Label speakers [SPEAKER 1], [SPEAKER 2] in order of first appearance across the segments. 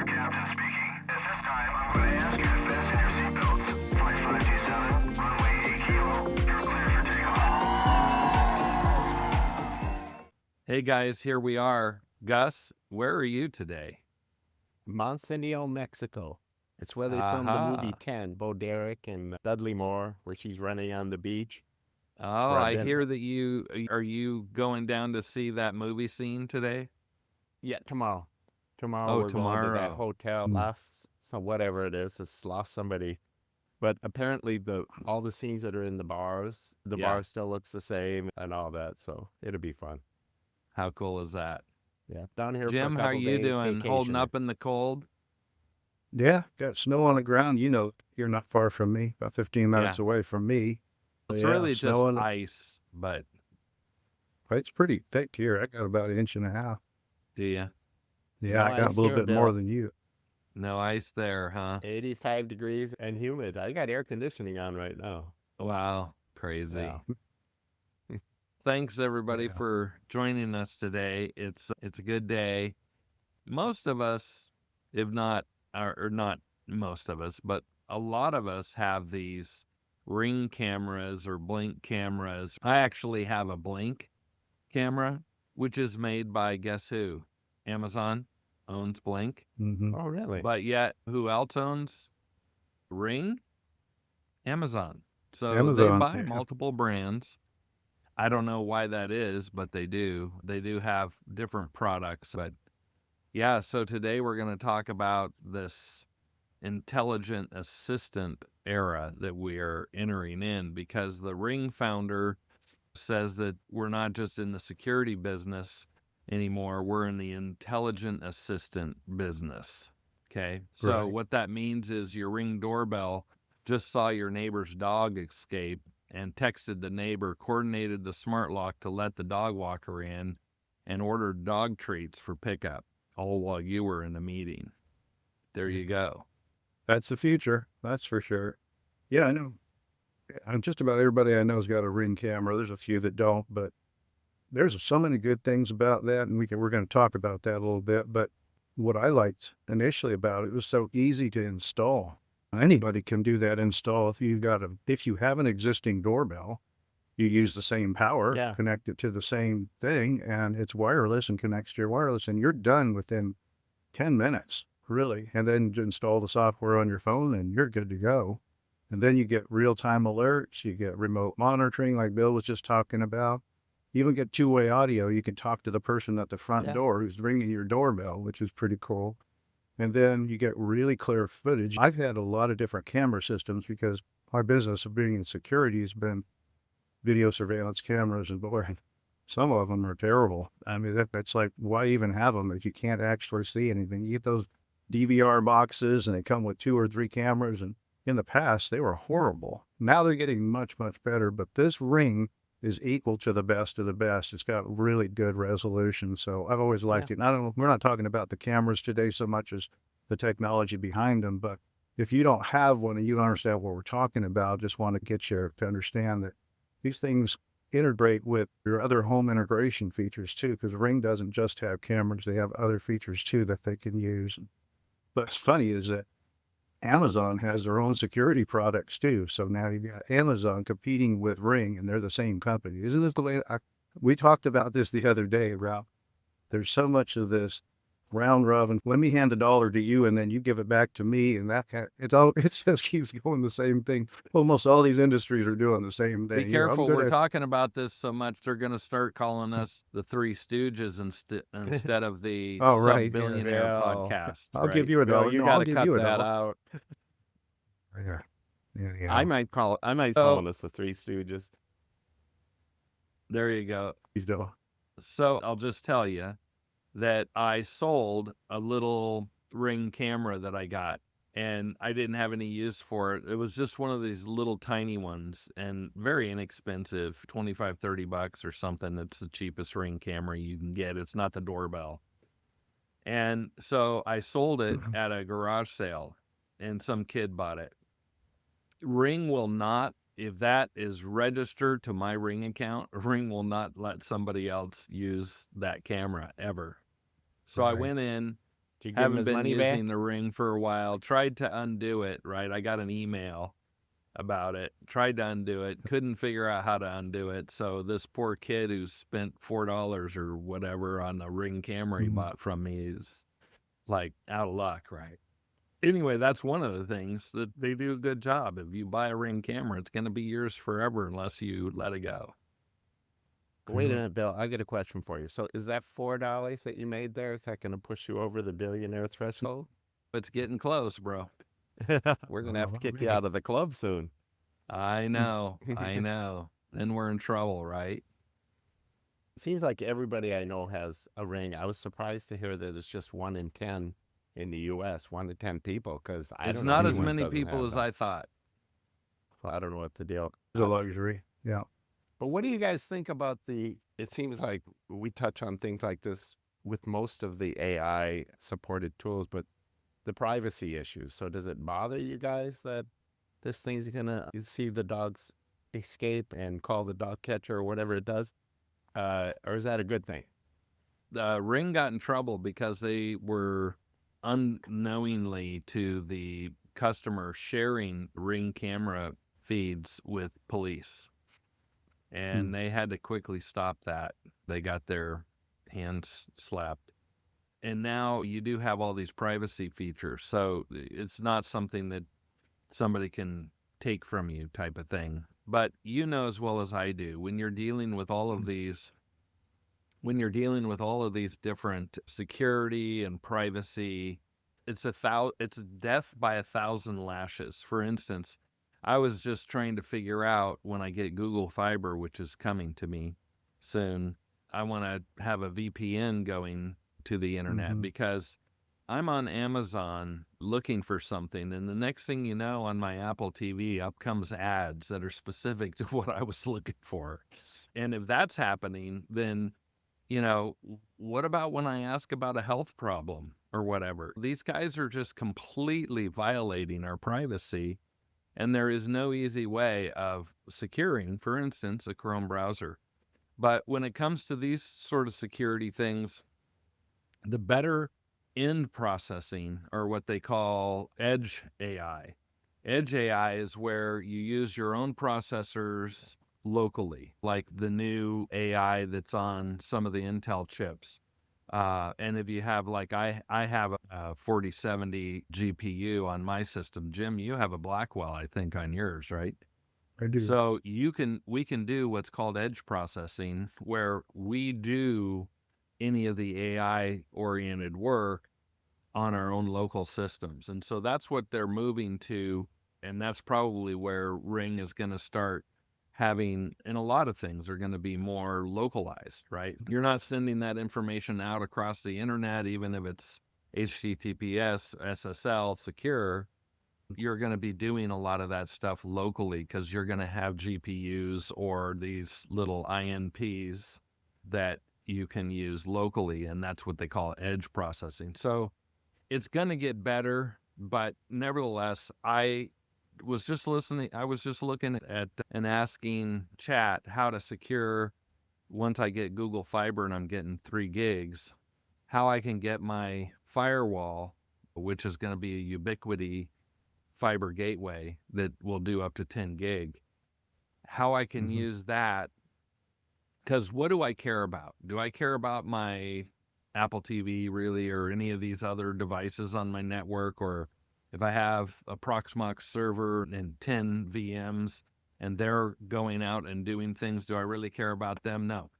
[SPEAKER 1] captain speaking. At this time, I'm going to ask you to fasten your seatbelts. Flight 527, runway 8 kilo. You're clear for takeoff.
[SPEAKER 2] Hey guys, here we are. Gus, where are you today?
[SPEAKER 3] Monsenio, Mexico. It's where they filmed the movie 10, Bo Derek and Dudley Moore, where she's running on the beach.
[SPEAKER 2] Oh,
[SPEAKER 3] Where I've
[SPEAKER 2] I
[SPEAKER 3] been.
[SPEAKER 2] hear that are you going down to see that movie scene today?
[SPEAKER 3] Yeah, tomorrow. Tomorrow
[SPEAKER 2] Oh,
[SPEAKER 3] we're going to that
[SPEAKER 2] tomorrow.
[SPEAKER 3] hotel. Lost, so whatever it is, it's lost somebody. But apparently all the scenes that are in the bars, the
[SPEAKER 2] Yeah.
[SPEAKER 3] bar still looks the same and all that. So it'll be fun.
[SPEAKER 2] How cool is that?
[SPEAKER 3] Yeah, down here for a
[SPEAKER 2] Jim, how
[SPEAKER 3] couple
[SPEAKER 2] you
[SPEAKER 3] days,
[SPEAKER 2] doing? Holding
[SPEAKER 3] vacationing.
[SPEAKER 2] up in the cold?
[SPEAKER 4] Yeah, got snow on the ground. You know, you're not far from me, about 15 minutes
[SPEAKER 2] Yeah.
[SPEAKER 4] away from me.
[SPEAKER 2] It's
[SPEAKER 4] Yeah,
[SPEAKER 2] really just
[SPEAKER 4] snow on
[SPEAKER 2] ice, but
[SPEAKER 4] it's pretty thick here. I got about an inch and a half.
[SPEAKER 2] do you?
[SPEAKER 4] Yeah,
[SPEAKER 3] No
[SPEAKER 4] I got a
[SPEAKER 3] ice
[SPEAKER 4] little
[SPEAKER 3] here,
[SPEAKER 4] bit more
[SPEAKER 3] Bill.
[SPEAKER 4] than you.
[SPEAKER 2] No ice there, huh?
[SPEAKER 3] 85 degrees and humid. I got air conditioning on right now.
[SPEAKER 2] Wow, crazy.
[SPEAKER 3] Yeah.
[SPEAKER 2] Thanks everybody
[SPEAKER 4] Yeah.
[SPEAKER 2] for joining us today. It's a good day. Most of us, if not, or not most of us, but a lot of us have these Ring cameras or Blink cameras. I actually have a Blink camera, which is made by, guess who? Amazon owns Blink.
[SPEAKER 4] Mm-hmm.
[SPEAKER 3] Oh, really?
[SPEAKER 2] But yet, who else owns Ring? Amazon. So they
[SPEAKER 4] Amazon,
[SPEAKER 2] buy
[SPEAKER 4] yeah.
[SPEAKER 2] multiple brands. I don't know why that is, but they do. They do have different products. But yeah, so today we're going to talk about this intelligent assistant era that we are entering in, because the Ring founder says that we're not just in the security business anymore, we're in the intelligent assistant business. Okay, so
[SPEAKER 4] Right.
[SPEAKER 2] what that means is your Ring doorbell just saw your neighbor's dog escape and texted the neighbor, coordinated the smart lock to let the dog walker in, and ordered dog treats for pickup, all while you were in a meeting. There you go.
[SPEAKER 4] That's the future. That's for sure. Yeah, I know. Just about everybody I know has got a Ring camera. There's a few that don't, but there's so many good things about that, and we're going to talk about that a little bit. But what I liked initially about it was so easy to install. Anybody can do that install. If you have an existing doorbell, you use the same power,
[SPEAKER 3] Yeah.
[SPEAKER 4] connect it to the same thing, and it's wireless and connects to your wireless, and you're done within 10 minutes, really. And then you install the software on your phone, and you're good to go. And then you get real-time alerts, you get remote monitoring, like Bill was just talking about. You even get two-way audio. You can talk to the person at the front
[SPEAKER 3] Yeah.
[SPEAKER 4] door who's ringing your doorbell, which is pretty cool. And then you get really clear footage. I've had a lot of different camera systems because my business of being in security has been video surveillance cameras, and boy, some of them are terrible. I mean, that's like, why even have them if you can't actually see anything? You get those DVR boxes and they come with 2 or 3 cameras, and in the past they were horrible. Now they're getting much, much better, but this Ring is equal to the best of the best. It's got really good resolution, so I've always liked it. And I don't know, we're not talking about the cameras today so much as the technology behind them, but if you don't have one and you don't understand what we're talking about, just want to get you to understand that these things integrate with your other home integration features too, because Ring doesn't just have cameras, they have other features too that they can use. But what's funny is that Amazon has their own security products too. So now you've got Amazon competing with Ring, and they're the same company. Isn't this the way we talked about this the other day, Ralph? There's so much of this round robin. Let me hand $1 to you, and then you give it back to me, and it just keeps going the same thing. Almost all these industries are doing the same thing.
[SPEAKER 2] Be careful, we're talking about this so much they're going to start calling us the Three Stooges instead of the
[SPEAKER 4] Oh, right, yeah.
[SPEAKER 2] Sub-Billionaire
[SPEAKER 3] Bill.
[SPEAKER 2] podcast.
[SPEAKER 4] I'll
[SPEAKER 2] right?
[SPEAKER 4] give you
[SPEAKER 3] Bill,
[SPEAKER 4] $1.
[SPEAKER 3] you
[SPEAKER 4] No,
[SPEAKER 3] got
[SPEAKER 4] I'll
[SPEAKER 3] to
[SPEAKER 4] give
[SPEAKER 3] cut
[SPEAKER 4] you
[SPEAKER 3] that
[SPEAKER 4] $1.
[SPEAKER 3] out.
[SPEAKER 4] Yeah.
[SPEAKER 3] I might call us the Three Stooges.
[SPEAKER 2] There you go.
[SPEAKER 4] Please don't.
[SPEAKER 2] So I'll just tell you that I sold a little Ring camera that I got, and I didn't have any use for it. It was just one of these little tiny ones and very inexpensive, 25, 30 bucks or something. It's the cheapest Ring camera you can get. It's not the doorbell. And so I sold it at a garage sale, and some kid bought it. Ring will not, if that is registered to my Ring account, Ring will not let somebody else use that camera ever. So I
[SPEAKER 4] Right.
[SPEAKER 2] went in
[SPEAKER 3] Did you give him
[SPEAKER 2] Haven't
[SPEAKER 3] his
[SPEAKER 2] been
[SPEAKER 3] money
[SPEAKER 2] using
[SPEAKER 3] back?
[SPEAKER 2] the Ring for a while. Tried to undo it, right? I got an email about it. Tried to undo it. Couldn't figure out how to undo it. So this poor kid who spent $4 or whatever on a Ring camera he bought from me is like out of luck, right? Anyway, that's one of the things that they do a good job. If you buy a Ring camera, it's going to be yours forever unless you let it go.
[SPEAKER 3] Wait a minute, Bill. I got a question for you. So is that $4 that you made there? Is that going to push you over the billionaire threshold?
[SPEAKER 2] It's getting close, bro.
[SPEAKER 3] We're going to have to kick you out of the club soon.
[SPEAKER 2] I know. I know. Then we're in trouble, right?
[SPEAKER 3] It seems like everybody I know has a Ring. I was surprised to hear that it's just 1 in 10 in the U.S., 1 to 10 people, because I
[SPEAKER 2] It's
[SPEAKER 3] don't know
[SPEAKER 2] not as
[SPEAKER 3] anyone that
[SPEAKER 2] many
[SPEAKER 3] doesn't
[SPEAKER 2] people
[SPEAKER 3] have
[SPEAKER 2] as
[SPEAKER 3] them.
[SPEAKER 2] I thought.
[SPEAKER 3] So I don't know what the deal.
[SPEAKER 4] It's a luxury. Yeah.
[SPEAKER 3] But what do you guys think about it seems like we touch on things like this with most of the AI supported tools, but the privacy issues. So does it bother you guys that this thing's going to see the dogs escape and call the dog catcher or whatever it does? Or is that a good thing?
[SPEAKER 2] The Ring got in trouble because they were unknowingly to the customer sharing Ring camera feeds with police. And they had to quickly stop that. They got their hands slapped. And now you do have all these privacy features. So it's not something that somebody can take from you type of thing. But you know as well as I do, when you're dealing with all of these different security and privacy, it's death by 1,000 lashes. For instance, I was just trying to figure out when I get Google Fiber, which is coming to me soon, I want to have a VPN going to the internet because I'm on Amazon looking for something, and the next thing you know, on my Apple TV, up comes ads that are specific to what I was looking for. And if that's happening, then what about when I ask about a health problem or whatever? These guys are just completely violating our privacy, and there is no easy way of securing, for instance, a Chrome browser. But when it comes to these sort of security things, the better end processing, or what they call edge AI. Edge AI is where you use your own processors locally, like the new AI that's on some of the Intel chips. And if you have, like I have a 4070 GPU on my system. Jim, you have a Blackwell, I think, on yours, right?
[SPEAKER 4] I do.
[SPEAKER 2] So we can do what's called edge processing, where we do any of the AI oriented work on our own local systems. And so that's what they're moving to. And that's probably where Ring is going to start having, and a lot of things are going to be more localized, right? You're not sending that information out across the internet, even if it's HTTPS, SSL secure. You're going to be doing a lot of that stuff locally because you're going to have GPUs or these little INPs that you can use locally, and that's what they call edge processing. So it's going to get better, but nevertheless, I was just looking at and asking chat how to secure, once I get Google Fiber and I'm getting 3 gigs, how I can get my firewall, which is going to be a Ubiquity fiber gateway that will do up to 10 gig, how I can use that. Because what do I care about? Do I care about my Apple TV really, or any of these other devices on my network? Or if I have a Proxmox server and 10 VMs and they're going out and doing things, do I really care about them? No.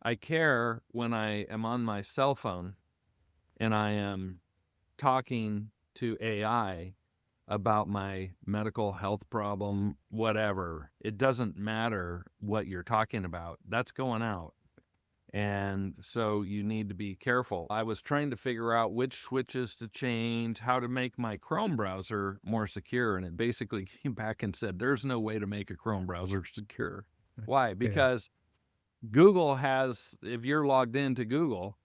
[SPEAKER 2] I care when I am on my cell phone and I am talking to AI about my medical health problem, whatever. It doesn't matter what you're talking about. That's going out. And so you need to be careful. I was trying to figure out which switches to change, how to make my Chrome browser more secure. And it basically came back and said, there's no way to make a Chrome browser secure. Why? Because Google has, if you're logged into Google,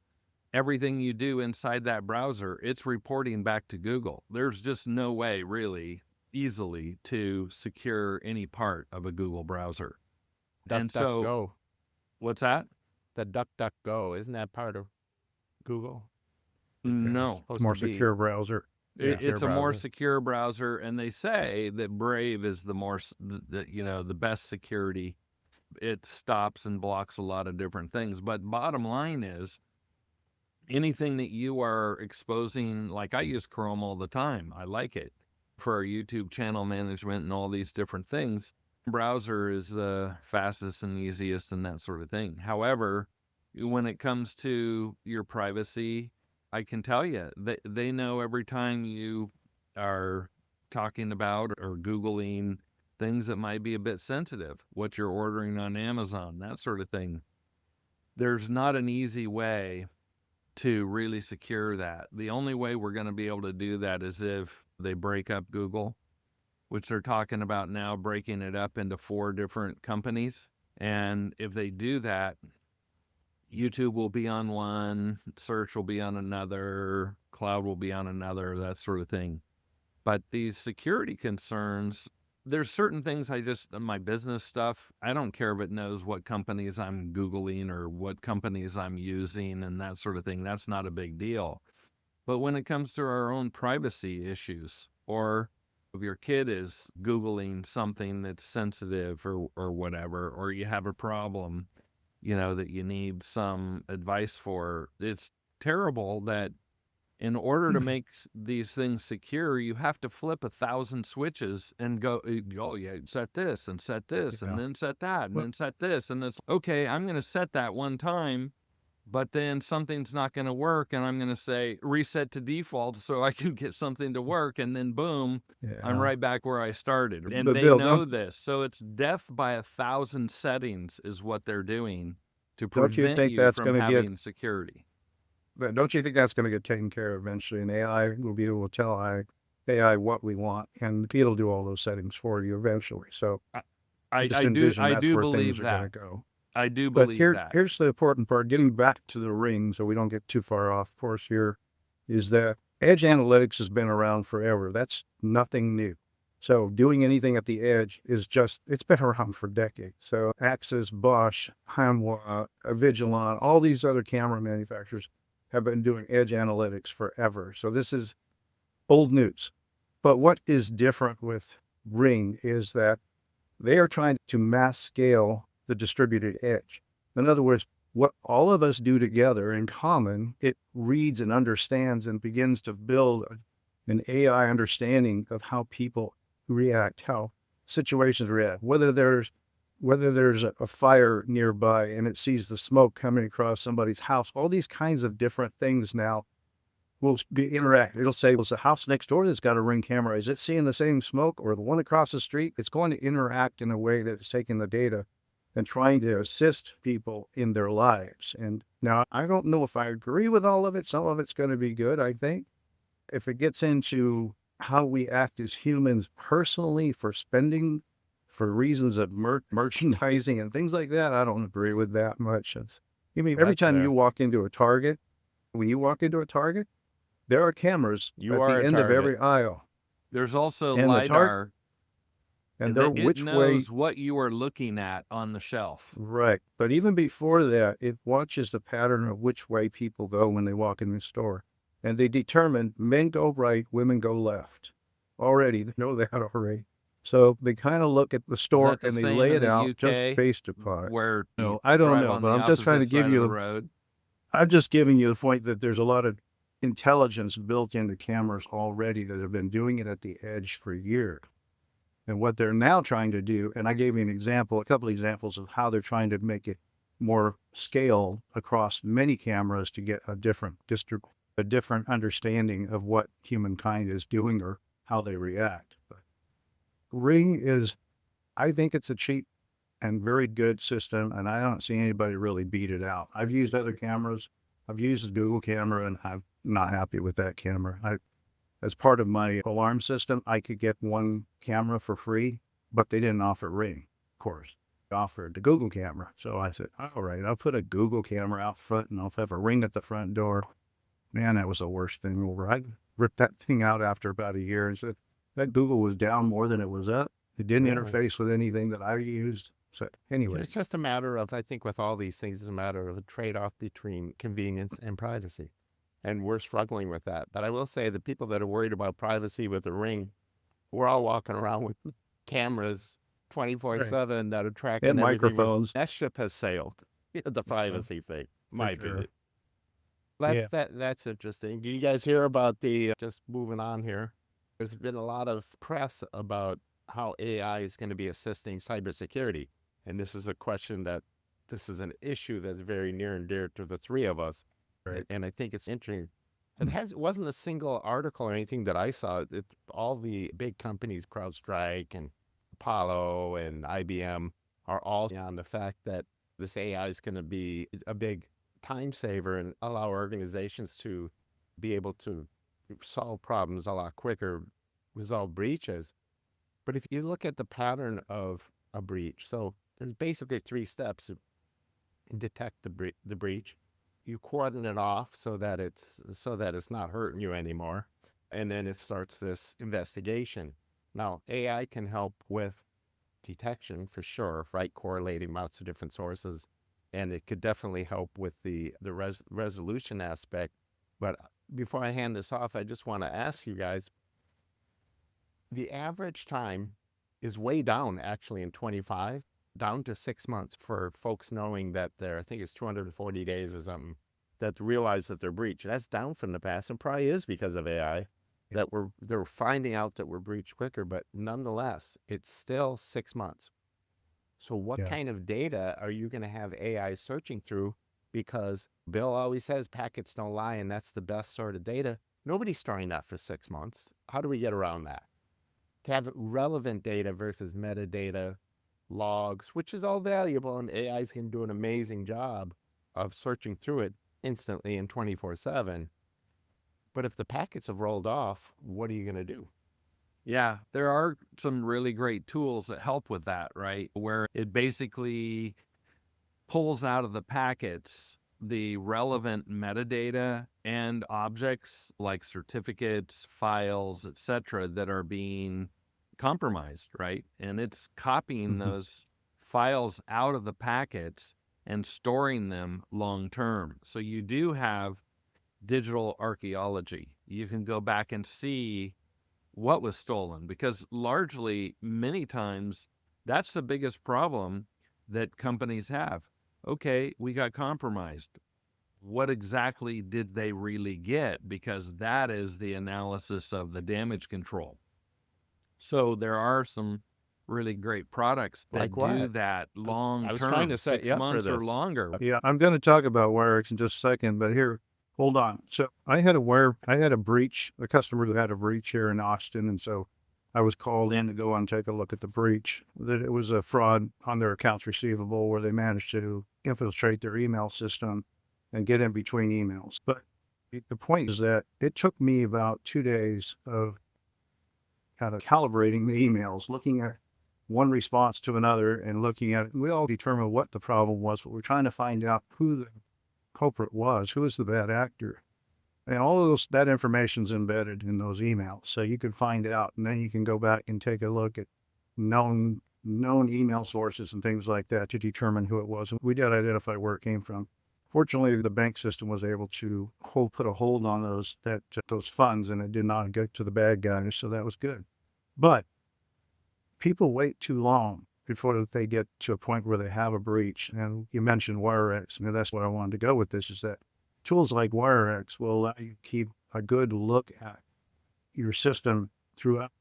[SPEAKER 2] everything you do inside that browser, it's reporting back to Google. There's just no way really easily to secure any part of a Google browser. And so,
[SPEAKER 3] DuckDuckGo.
[SPEAKER 2] what's that?
[SPEAKER 3] The DuckDuckGo, isn't that part of Google?
[SPEAKER 2] No,
[SPEAKER 3] supposed
[SPEAKER 4] More
[SPEAKER 3] to be
[SPEAKER 4] secure browser.
[SPEAKER 3] secure
[SPEAKER 2] it's a more
[SPEAKER 3] browser.
[SPEAKER 2] secure browser, and they say that Brave is the more, the best security. It stops and blocks a lot of different things. But bottom line is, anything that you are exposing, like I use Chrome all the time. I like it for our YouTube channel management and all these different things. Browser is the fastest and easiest and that sort of thing. However, when it comes to your privacy, I can tell you that they know every time you are talking about or Googling things that might be a bit sensitive, what you're ordering on Amazon, that sort of thing. There's not an easy way to really secure that. The only way we're going to be able to do that is if they break up Google, which they're talking about now, breaking it up into 4 different companies. And if they do that, YouTube will be on one, search will be on another, cloud will be on another, that sort of thing. But these security concerns, there's certain things my business stuff, I don't care if it knows what companies I'm Googling or what companies I'm using and that sort of thing. That's not a big deal. But when it comes to our own privacy issues, or if your kid is Googling something that's sensitive or whatever, or you have a problem, that you need some advice for, it's terrible that in order to make these things secure, you have to flip 1,000 switches and go, oh yeah, set this and set this and then set that and then set this. And it's okay, I'm going to set that one time, but then something's not going to work. And I'm going to say reset to default so I can get something to work. And then boom, I'm right back where I started. And
[SPEAKER 4] But
[SPEAKER 2] they
[SPEAKER 4] Bill,
[SPEAKER 2] know this. So it's death by 1,000 settings is what they're doing to
[SPEAKER 4] don't you
[SPEAKER 2] prevent
[SPEAKER 4] think
[SPEAKER 2] you
[SPEAKER 4] that's
[SPEAKER 2] from
[SPEAKER 4] going to get?
[SPEAKER 2] having security.
[SPEAKER 4] But don't you think that's going to get taken care of eventually? And AI will be able to tell AI what we want, and it'll do all those settings for you eventually. So
[SPEAKER 2] I
[SPEAKER 4] just
[SPEAKER 2] do
[SPEAKER 4] envision that's
[SPEAKER 2] do
[SPEAKER 4] where
[SPEAKER 2] believe
[SPEAKER 4] things are
[SPEAKER 2] that.
[SPEAKER 4] going to go.
[SPEAKER 2] I do
[SPEAKER 4] But
[SPEAKER 2] believe that.
[SPEAKER 4] here's the important part, getting back to the ring so we don't get too far off course here, is that edge analytics has been around forever. That's nothing new. So doing anything at the edge it's been around for decades. So Axis, Bosch, Hanwha, Vigilon, all these other camera manufacturers have been doing edge analytics forever. So this is old news. But what is different with Ring is that they are trying to mass scale the distributed edge. In other words, what all of us do together in common, it reads and understands and begins to build an AI understanding of how people react, how situations react, whether there's a fire nearby and it sees the smoke coming across somebody's house. All these kinds of different things now will be interactive. It'll say, well, it's the house next door that's got a Ring camera. Is it seeing the same smoke or the one across the street? It's going to interact in a way that it's taking the data and trying to assist people in their lives. And now I don't know if I agree with all of it. Some of it's going to be good, I think. If it gets into how we act as humans personally for spending, for reasons of merchandising and things like that, I don't agree with that much. Every time you walk into a Target, when you walk into a Target, there are cameras at the end of every aisle.
[SPEAKER 2] There's also
[SPEAKER 4] And
[SPEAKER 2] LiDAR,
[SPEAKER 4] and they're
[SPEAKER 2] it
[SPEAKER 4] which way.
[SPEAKER 2] knows what you are looking at on the shelf.
[SPEAKER 4] Right. But even before that, it watches the pattern of which way people go when they walk in the store. And they determine men go right, women go left. Already, they know that already. So they kind of look at the store and they lay it out just based upon it.
[SPEAKER 2] Where
[SPEAKER 4] No, I don't know, but I'm just trying to give you the
[SPEAKER 2] road.
[SPEAKER 4] I'm just giving you the point that there's a lot of intelligence built into cameras already that have been doing it at the edge for years. And what they're now trying to do, and I gave you a couple examples of how they're trying to make it more scale across many cameras to get a different understanding of what humankind is doing or how they react. But Ring I think it's a cheap and very good system, and I don't see anybody really beat it out. I've used other cameras. I've used the Google camera, and I'm not happy with that camera. As part of my alarm system, I could get one camera for free, but they didn't offer Ring, of course. They offered the Google camera. So I said, all right, I'll put a Google camera out front, and I'll have a Ring at the front door. Man, that was the worst thing ever. I ripped that thing out after about a year and said, that Google was down more than it was up. It didn't interface with anything that I used. So anyway.
[SPEAKER 3] It's just a matter of, I think with all these things, it's a matter of a trade-off between convenience and privacy. and we're struggling with that. But I will say the people that are worried about privacy with the Ring, we're all walking around with cameras 24/7 that are tracking
[SPEAKER 4] And
[SPEAKER 3] everything.
[SPEAKER 4] microphones.
[SPEAKER 3] That ship has sailed. The privacy thing, my
[SPEAKER 4] sure.
[SPEAKER 3] opinion.
[SPEAKER 4] Yeah.
[SPEAKER 3] That's interesting. Do you guys hear about the just moving on here? There's been a lot of press about how AI is going to be assisting cybersecurity. And this is a question that this is an issue that's very near and dear to the three of us.
[SPEAKER 4] Right.
[SPEAKER 3] And I think it's interesting. It wasn't a single article or anything that I saw. All the big companies, CrowdStrike and Apollo and IBM, are all on the fact that this AI is going to be a big time saver and allow organizations to be able to solve problems a lot quicker, resolve breaches. But if you look at the pattern of a breach, so there's basically 3 steps to detect the breach. You cordon it off so that it's not hurting you anymore, and then it starts this investigation. Now, AI can help with detection for sure, right? Correlating lots of different sources, and it could definitely help with the resolution aspect. But before I hand this off, I just want to ask you guys, the average time is way down actually in 25, down to 6 months for folks knowing that I think it's 240 days or something, that realize that they're breached. That's down from the past, and probably is because of AI, that they're finding out that we're breached quicker, but nonetheless, it's still 6 months. So what
[SPEAKER 4] Yeah.
[SPEAKER 3] kind of data are you going to have AI searching through? Because Bill always says packets don't lie, and that's the best sort of data. Nobody's storing that for 6 months. How do we get around that? To have relevant data versus metadata, logs, which is all valuable, and AI can do an amazing job of searching through it instantly and 24/7. But if the packets have rolled off, what are you going to do?
[SPEAKER 2] Yeah, there are some really great tools that help with that, right? Where it basically pulls out of the packets the relevant metadata and objects like certificates, files, etc., that are being compromised, right? And it's copying those files out of the packets and storing them long term. So you do have digital archaeology. You can go back and see what was stolen, because largely, many times, that's the biggest problem that companies have. Okay, we got compromised. What exactly did they really get? Because that is the analysis of the damage control. So there are some really great products that
[SPEAKER 3] Like
[SPEAKER 2] do
[SPEAKER 3] what?
[SPEAKER 2] that long
[SPEAKER 3] I was trying
[SPEAKER 2] term,
[SPEAKER 3] to set
[SPEAKER 2] 6
[SPEAKER 3] you up for
[SPEAKER 2] months or
[SPEAKER 3] this.
[SPEAKER 2] longer.
[SPEAKER 4] Yeah, I'm going to talk about WireX in just a second, but here, hold on. So I had a breach, a customer who had a breach here in Austin, and so I was called in to go and take a look at the breach. That it was a fraud on their accounts receivable where they managed to infiltrate their email system and get in between emails. But the point is that it took me about 2 days of kind of calibrating the emails, looking at one response to another and looking at it. We all determined what the problem was, but we're trying to find out who the culprit was, who was the bad actor. And all of that information's embedded in those emails. So you can find out, and then you can go back and take a look at known email sources and things like that to determine who it was. And we did identify where it came from. Fortunately, the bank system was able to put a hold on those funds, and it did not get to the bad guys. So that was good. But people wait too long before they get to a point where they have a breach. And you mentioned WireX, and that's what I wanted to go with this, is that tools like WireX will allow you to keep a good look at your system throughout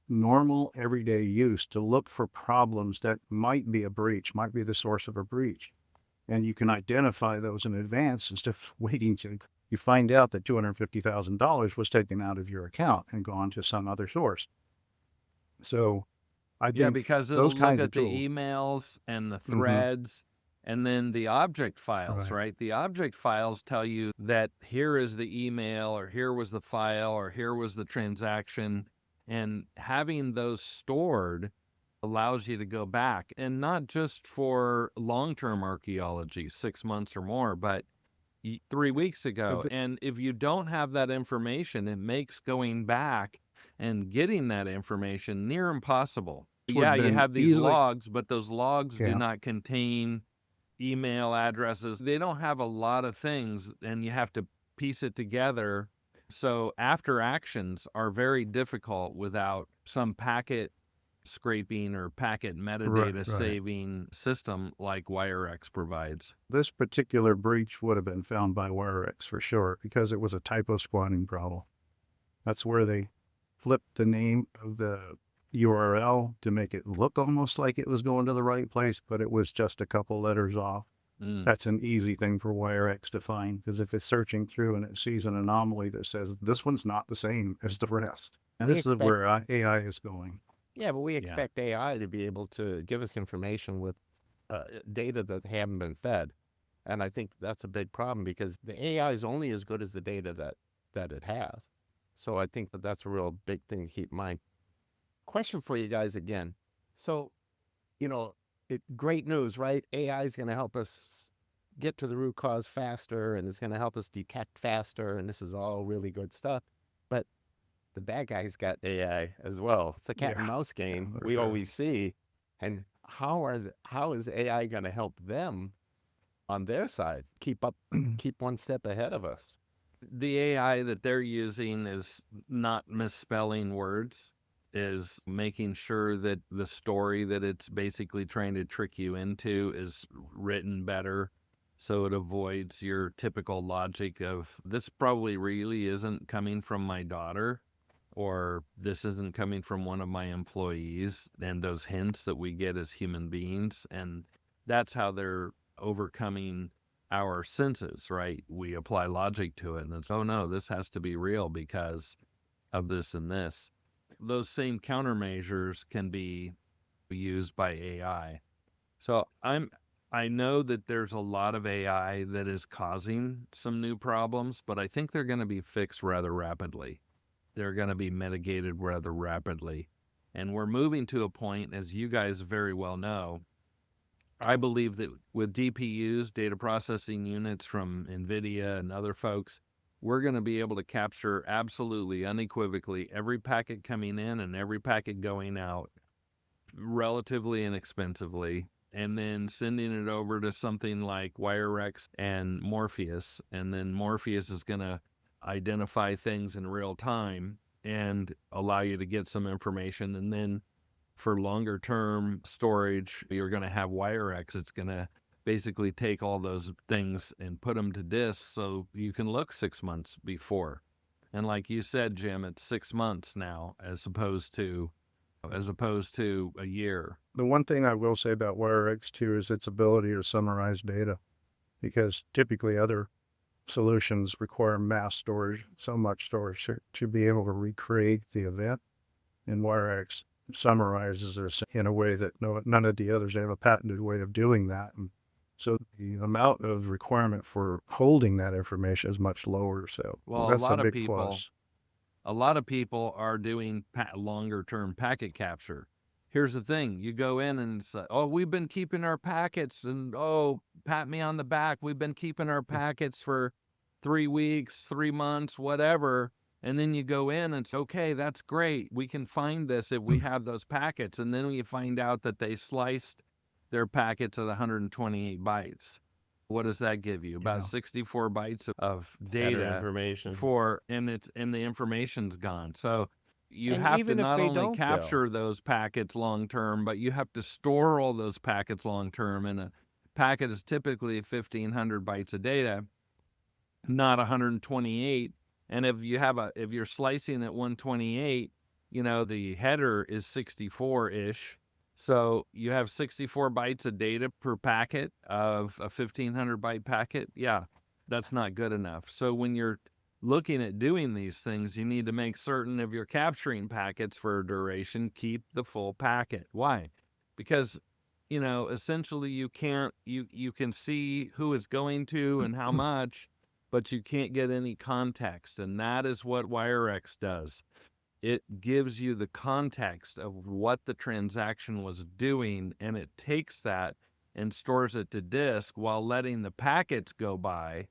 [SPEAKER 4] normal everyday use to look for problems that might be a breach, might be the source of a breach. And you can identify those in advance instead of waiting till you find out that $250,000 was taken out of your account and gone to some other source. So I
[SPEAKER 2] Yeah,
[SPEAKER 4] think
[SPEAKER 2] because it'll
[SPEAKER 4] those
[SPEAKER 2] look
[SPEAKER 4] kinds of
[SPEAKER 2] at the
[SPEAKER 4] tools.
[SPEAKER 2] emails and the threads and then the object files,
[SPEAKER 4] Right.
[SPEAKER 2] right? The object files tell you that here is the email, or here was the file, or here was the transaction. And having those stored allows you to go back, and not just for long-term archaeology, 6 months or more, but 3 weeks ago. And if you don't have that information, it makes going back and getting that information near impossible.
[SPEAKER 4] This would
[SPEAKER 2] Yeah,
[SPEAKER 4] have
[SPEAKER 2] you
[SPEAKER 4] been
[SPEAKER 2] have these
[SPEAKER 4] easily,
[SPEAKER 2] logs, but those logs do
[SPEAKER 4] yeah,
[SPEAKER 2] not contain email addresses. They don't have a lot of things, and you have to piece it together. So after actions are very difficult without some packet scraping or packet
[SPEAKER 4] Right,
[SPEAKER 2] metadata
[SPEAKER 4] right.
[SPEAKER 2] saving system like WireX provides.
[SPEAKER 4] This particular breach would have been found by WireX for sure because it was a typo squatting problem. That's where they flipped the name of the URL to make it look almost like it was going to the right place, but it was just a couple letters off. That's an easy thing for WireX to find, because if it's searching through and it sees an anomaly that says this one's not the same as the rest, and
[SPEAKER 3] We
[SPEAKER 4] this is
[SPEAKER 3] expect-
[SPEAKER 4] where AI is going.
[SPEAKER 3] Yeah, but we expect AI to be able to give us information with data that haven't been fed. And I think that's a big problem because the AI is only as good as the data that it has. So I think that that's a real big thing to keep in mind. Question for you guys again. So, great news, right? AI is going to help us get to the root cause faster, and it's going to help us detect faster. And this is all really good stuff. But the bad guys got AI as well. It's the cat and mouse game
[SPEAKER 4] for
[SPEAKER 3] we
[SPEAKER 4] sure.
[SPEAKER 3] always see. And how is AI going to help them on their side keep one step ahead of us?
[SPEAKER 2] The AI that they're using is not misspelling words, is making sure that the story that it's basically trying to trick you into is written better, so it avoids your typical logic of this probably really isn't coming from my daughter, or this isn't coming from one of my employees, and those hints that we get as human beings. And that's how they're overcoming our senses, right? We apply logic to it, and it's, oh no, this has to be real because of this and this. Those same countermeasures can be used by AI. So I know that there's a lot of AI that is causing some new problems, but I think they're going to be fixed rather rapidly. They're going to be mitigated rather rapidly. And we're moving to a point, as you guys very well know, I believe that with DPUs, data processing units from NVIDIA and other folks, we're going to be able to capture absolutely unequivocally every packet coming in and every packet going out relatively inexpensively, and then sending it over to something like WireX and Morpheus. And then Morpheus is going to identify things in real time and allow you to get some information. And then for longer term storage, you're going to have WireX. It's going to basically take all those things and put them to disk so you can look 6 months before. And like you said, Jim, it's 6 months now as opposed to a year.
[SPEAKER 4] The one thing I will say about WireX too is its ability to summarize data, because typically other solutions require mass storage, so much storage to be able to recreate the event. And WireX summarizes this in a way that none of the others have a patented way of doing that. And so the amount of requirement for holding that information is much lower. So
[SPEAKER 2] Well,
[SPEAKER 4] that's
[SPEAKER 2] a lot
[SPEAKER 4] a
[SPEAKER 2] of
[SPEAKER 4] big
[SPEAKER 2] people,
[SPEAKER 4] plus.
[SPEAKER 2] a lot of people are doing longer term packet capture. Here's the thing. You go in and it's like, oh, we've been keeping our packets, and oh, pat me on the back. We've been keeping our packets for 3 weeks, 3 months, whatever. And then you go in and it's okay, that's great. We can find this if we have those packets. And then you find out that they sliced their packets at 128 bytes. What does that give you? About 64 bytes of
[SPEAKER 3] Better
[SPEAKER 2] data
[SPEAKER 3] information.
[SPEAKER 2] and the information's gone. So you
[SPEAKER 3] And
[SPEAKER 2] have to
[SPEAKER 3] even if
[SPEAKER 2] not
[SPEAKER 3] they
[SPEAKER 2] only
[SPEAKER 3] don't, Bill.
[SPEAKER 2] capture those packets long term, but you have to store all those packets long term. And a packet is typically 1,500 bytes of data, not 128. And if you're slicing at 128, the header is 64-ish. So you have 64 bytes of data per packet of a 1,500 byte packet. Yeah, that's not good enough. So when you're looking at doing these things, you need to make certain if you're capturing packets for a duration, keep the full packet. Why? Because essentially you can see who it's going to and how much, but you can't get any context. And that is what WireX does. It gives you the context of what the transaction was doing, and it takes that and stores it to disk while letting the packets go by,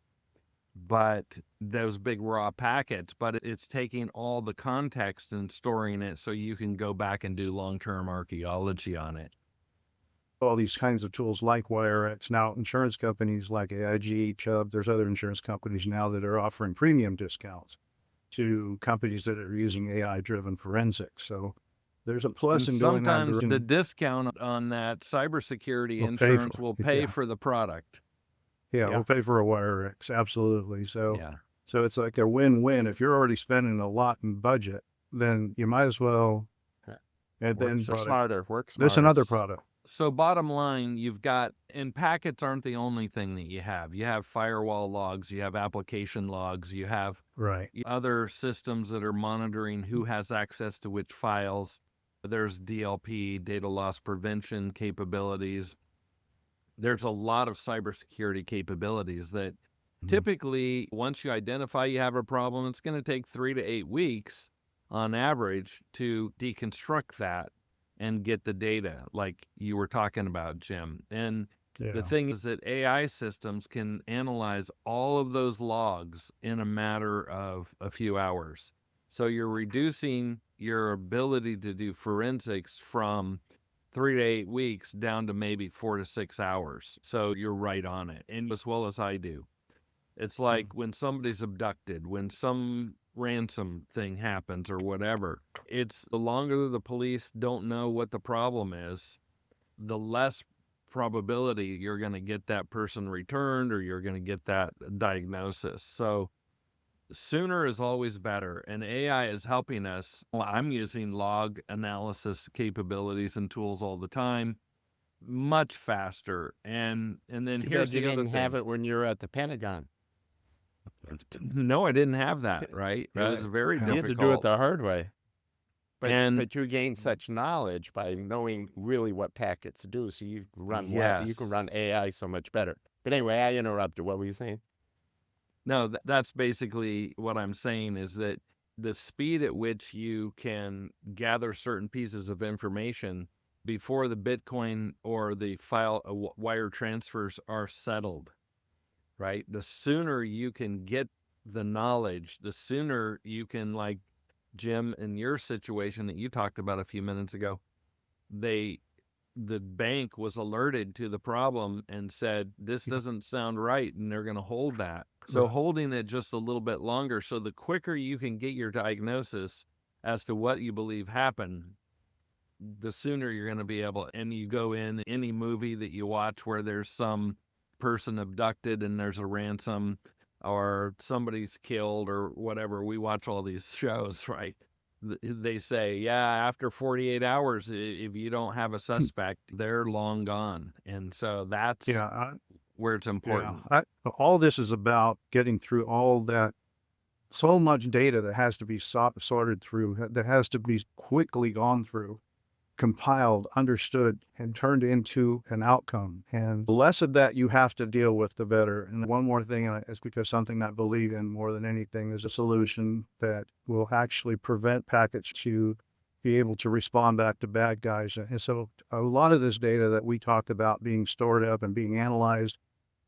[SPEAKER 2] but those big raw packets, but it's taking all the context and storing it so you can go back and do long-term archaeology on it.
[SPEAKER 4] all these kinds of tools like WireX. Now, insurance companies like AIG, Chubb, there's other insurance companies now that are offering premium discounts to companies that are using AI-driven forensics. So there's a plus
[SPEAKER 2] And
[SPEAKER 4] in going that
[SPEAKER 2] sometimes the
[SPEAKER 4] direction.
[SPEAKER 2] discount on that cybersecurity
[SPEAKER 4] Will pay
[SPEAKER 2] insurance
[SPEAKER 4] for
[SPEAKER 2] will
[SPEAKER 4] it.
[SPEAKER 2] pay
[SPEAKER 4] Yeah.
[SPEAKER 2] for the product.
[SPEAKER 4] Yeah,
[SPEAKER 3] Yeah.
[SPEAKER 4] we'll pay for a WireX, absolutely. So,
[SPEAKER 2] Yeah.
[SPEAKER 4] so it's like a win-win. If you're already spending a lot in budget, then you might as well.
[SPEAKER 3] Yeah.
[SPEAKER 4] And then
[SPEAKER 3] Work smarter. Work
[SPEAKER 4] there's
[SPEAKER 3] smarter.
[SPEAKER 4] another product.
[SPEAKER 2] So bottom line, you've got, and packets aren't the only thing that you have. You have firewall logs, you have application logs, you have
[SPEAKER 4] Right.
[SPEAKER 2] other systems that are monitoring who has access to which files. There's DLP, data loss prevention capabilities. There's a lot of cybersecurity capabilities that typically, once you identify you have a problem, it's going to take 3 to 8 weeks on average to deconstruct that and get the data like you were talking about, Jim. And the
[SPEAKER 4] Yeah.
[SPEAKER 2] thing is that AI systems can analyze all of those logs in a matter of a few hours. So you're reducing your ability to do forensics from 3 to 8 weeks down to maybe 4 to 6 hours. So you're right on it. And as well as I do. It's like when somebody's abducted, when some ransom thing happens or whatever, it's the longer the police don't know what the problem is, the less probability you're going to get that person returned or you're going to get that diagnosis. So sooner is always better, and AI is helping us. Well, I'm using log analysis capabilities and tools all the time, much faster. And then
[SPEAKER 3] Too
[SPEAKER 2] here's
[SPEAKER 3] bad you
[SPEAKER 2] the other
[SPEAKER 3] didn't have
[SPEAKER 2] thing.
[SPEAKER 3] it when you were at the Pentagon.
[SPEAKER 2] No, I didn't have that, right? It was very
[SPEAKER 3] You had to do it
[SPEAKER 2] difficult.
[SPEAKER 3] the hard way.
[SPEAKER 2] And
[SPEAKER 3] But you gain such knowledge by knowing really what packets do, so you can
[SPEAKER 2] yes.
[SPEAKER 3] run AI so much better. But anyway, I interrupted. What were you saying?
[SPEAKER 2] No, that's basically what I'm saying, is that the speed at which you can gather certain pieces of information before the Bitcoin or the wire transfers are settled, right? The sooner you can get the knowledge, the sooner you can, like Jim, in your situation that you talked about a few minutes ago, the bank was alerted to the problem and said, this doesn't sound right, and they're going to hold that. So holding it just a little bit longer, so the quicker you can get your diagnosis as to what you believe happened, the sooner you're going to be able. And you go in any movie that you watch where there's some person abducted and there's a ransom or somebody's killed or whatever. We watch all these shows, right? They say, yeah, after 48 hours, if you don't have a suspect, they're long gone. And so that's where it's important.
[SPEAKER 4] All this is about getting through all that, so much data that has to be sorted through, that has to be quickly gone through, compiled, understood, and turned into an outcome. And the less of that you have to deal with, the better. And one more thing, and it's because something I believe in more than anything is a solution that will actually prevent packets to be able to respond back to bad guys. And so a lot of this data that we talk about being stored up and being analyzed,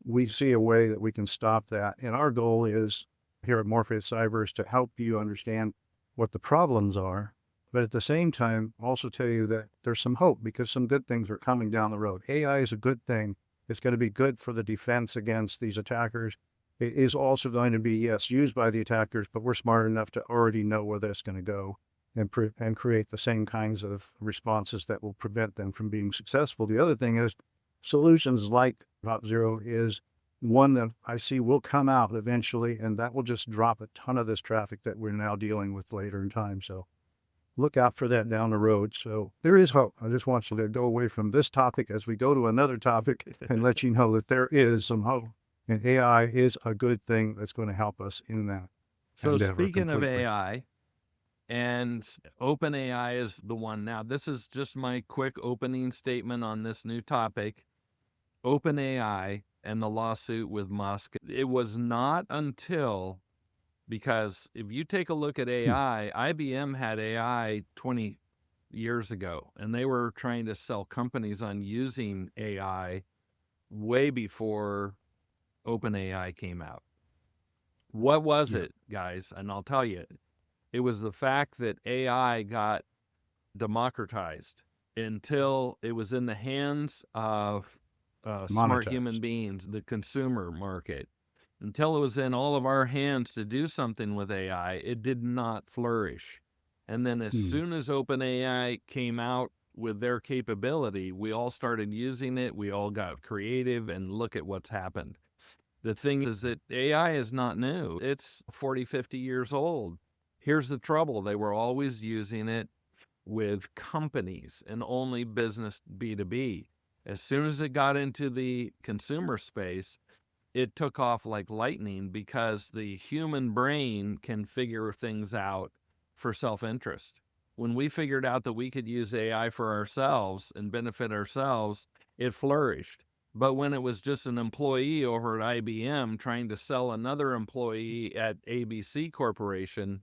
[SPEAKER 4] we see a way that we can stop that. And our goal is here at Morpheus Cyber is to help you understand what the problems are, but at the same time, also tell you that there's some hope because some good things are coming down the road. AI is a good thing. It's going to be good for the defense against these attackers. It is also going to be, yes, used by the attackers, but we're smart enough to already know where that's going to go and create the same kinds of responses that will prevent them from being successful. The other thing is solutions like Zero is one that I see will come out eventually, and that will just drop a ton of this traffic that we're now dealing with later in time. So look out for that down the road. So there is hope. I just want you to go away from this topic as we go to another topic and let you know that there is some hope. And AI is a good thing that's going to help us in that.
[SPEAKER 2] So speaking of AI, and OpenAI is the one. Now, this is just my quick opening statement on this new topic. OpenAI and the lawsuit with Musk. It was not until, because if you take a look at AI, IBM had AI 20 years ago, and they were trying to sell companies on using AI way before OpenAI came out. What was it, guys? And I'll tell you, it was the fact that AI got democratized. until it was in the hands of smart human
[SPEAKER 4] Monetized.
[SPEAKER 2] beings, the consumer market. Until it was in all of our hands to do something with AI, it did not flourish. And then as soon as OpenAI came out with their capability, we all started using it. We all got creative, and look at what's happened. The thing is that AI is not new. It's 40, 50 years old. Here's the trouble. They were always using it with companies and only business B2B. As soon as it got into the consumer space, it took off like lightning because the human brain can figure things out for self-interest. When we figured out that we could use AI for ourselves and benefit ourselves, it flourished. But when it was just an employee over at IBM trying to sell another employee at ABC Corporation,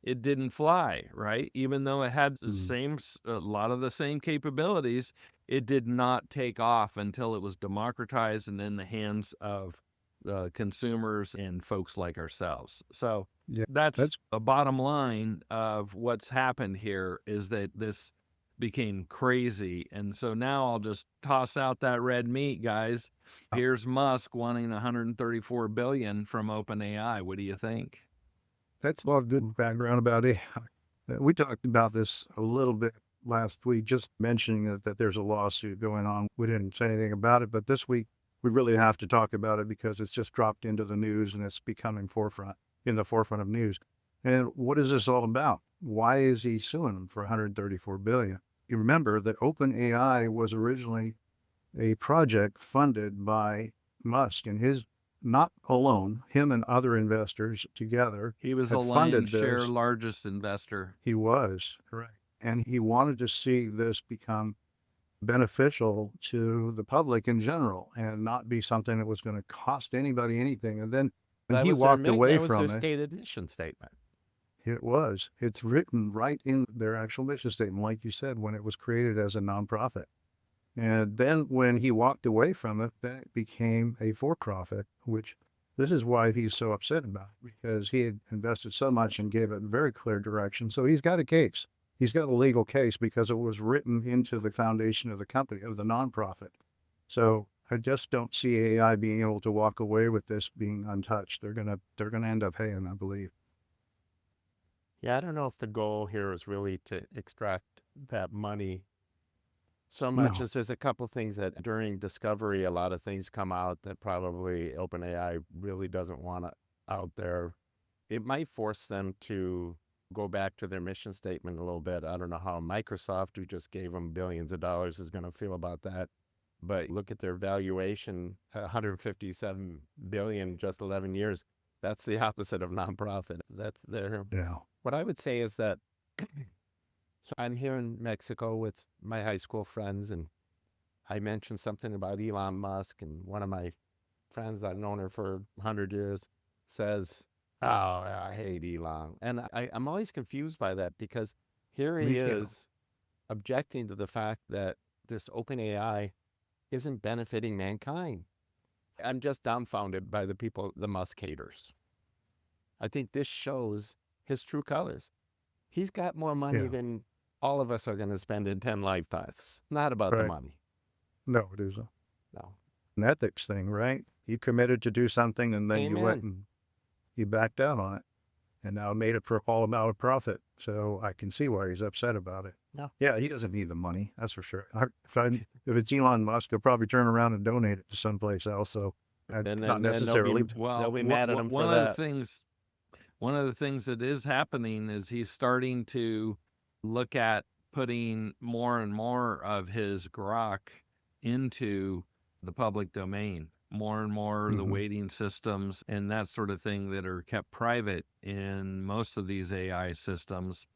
[SPEAKER 2] it didn't fly, right? Even though it had a lot of the same capabilities, it did not take off until it was democratized and in the hands of consumers and folks like ourselves. So
[SPEAKER 4] Yeah,
[SPEAKER 2] that's a bottom line of what's happened here, is that this became crazy. And so now I'll just toss out that red meat, guys. Here's Musk wanting 134 billion from OpenAI. What do you think?
[SPEAKER 4] that's a lot of good background about AI. We talked about this a little bit last week, just mentioning that there's a lawsuit going on. We didn't say anything about it, but this week we really have to talk about it because it's just dropped into the news and it's becoming in the forefront of news. And what is this all about? Why is he suing them for 134 billion? You remember that OpenAI was originally a project funded by Musk, and not alone, him and other investors together.
[SPEAKER 2] He was
[SPEAKER 4] had
[SPEAKER 2] the
[SPEAKER 4] funded
[SPEAKER 2] lion's share
[SPEAKER 4] this.
[SPEAKER 2] largest investor.
[SPEAKER 4] He was, correct. And he wanted to see this become beneficial to the public in general and not be something that was going to cost anybody anything. And then when he walked away from it,
[SPEAKER 3] stated mission statement.
[SPEAKER 4] it's written right in their actual mission statement, like you said, when it was created as a nonprofit. And then when he walked away from it, that became a for-profit, which this is why he's so upset about it, because he had invested so much and gave it very clear direction. So he's got a case. He's got a legal case because it was written into the foundation of the company, of the nonprofit. So I just don't see AI being able to walk away with this being untouched. They're gonna end up paying, I believe.
[SPEAKER 3] Yeah, I don't know if the goal here is really to extract that money so much
[SPEAKER 4] No.
[SPEAKER 3] as there's a couple things that during discovery, a lot of things come out that probably OpenAI really doesn't want out there. It might force them to go back to their mission statement a little bit. I don't know how Microsoft, who just gave them billions of dollars, is going to feel about that. But look at their valuation, 157 billion, just 11 years. That's the opposite of nonprofit. That's their.
[SPEAKER 4] Yeah.
[SPEAKER 3] What I would say is that so I'm here in Mexico with my high school friends, and I mentioned something about Elon Musk, and one of my friends, I've known her for 100 years, says, "Oh, I hate Elon." And I'm always confused by that because here he
[SPEAKER 4] Me too.
[SPEAKER 3] is objecting to the fact that this OpenAI isn't benefiting mankind. I'm just dumbfounded by the people, the Musk haters. I think this shows his true colors. He's got more money
[SPEAKER 4] Yeah.
[SPEAKER 3] than all of us are going to spend in 10 lifetimes. Not about the
[SPEAKER 4] Right.
[SPEAKER 3] money.
[SPEAKER 4] No, it isn't.
[SPEAKER 3] No.
[SPEAKER 4] An ethics thing, right? You committed to do something and then you went
[SPEAKER 3] Amen.
[SPEAKER 4] and you backed out on it. And now made it for all about a profit. So I can see why he's upset about it.
[SPEAKER 3] No.
[SPEAKER 4] Yeah, he doesn't need the money, that's for sure. If it's Elon Musk, he'll probably turn around and donate it to someplace else. So
[SPEAKER 3] And
[SPEAKER 4] not
[SPEAKER 3] then
[SPEAKER 4] necessarily.
[SPEAKER 3] they'll be mad at him for that.
[SPEAKER 2] One of the things that is happening is he's starting to look at putting more and more of his grok into the public domain, more and more the weighting systems and that sort of thing that are kept private in most of these AI systems.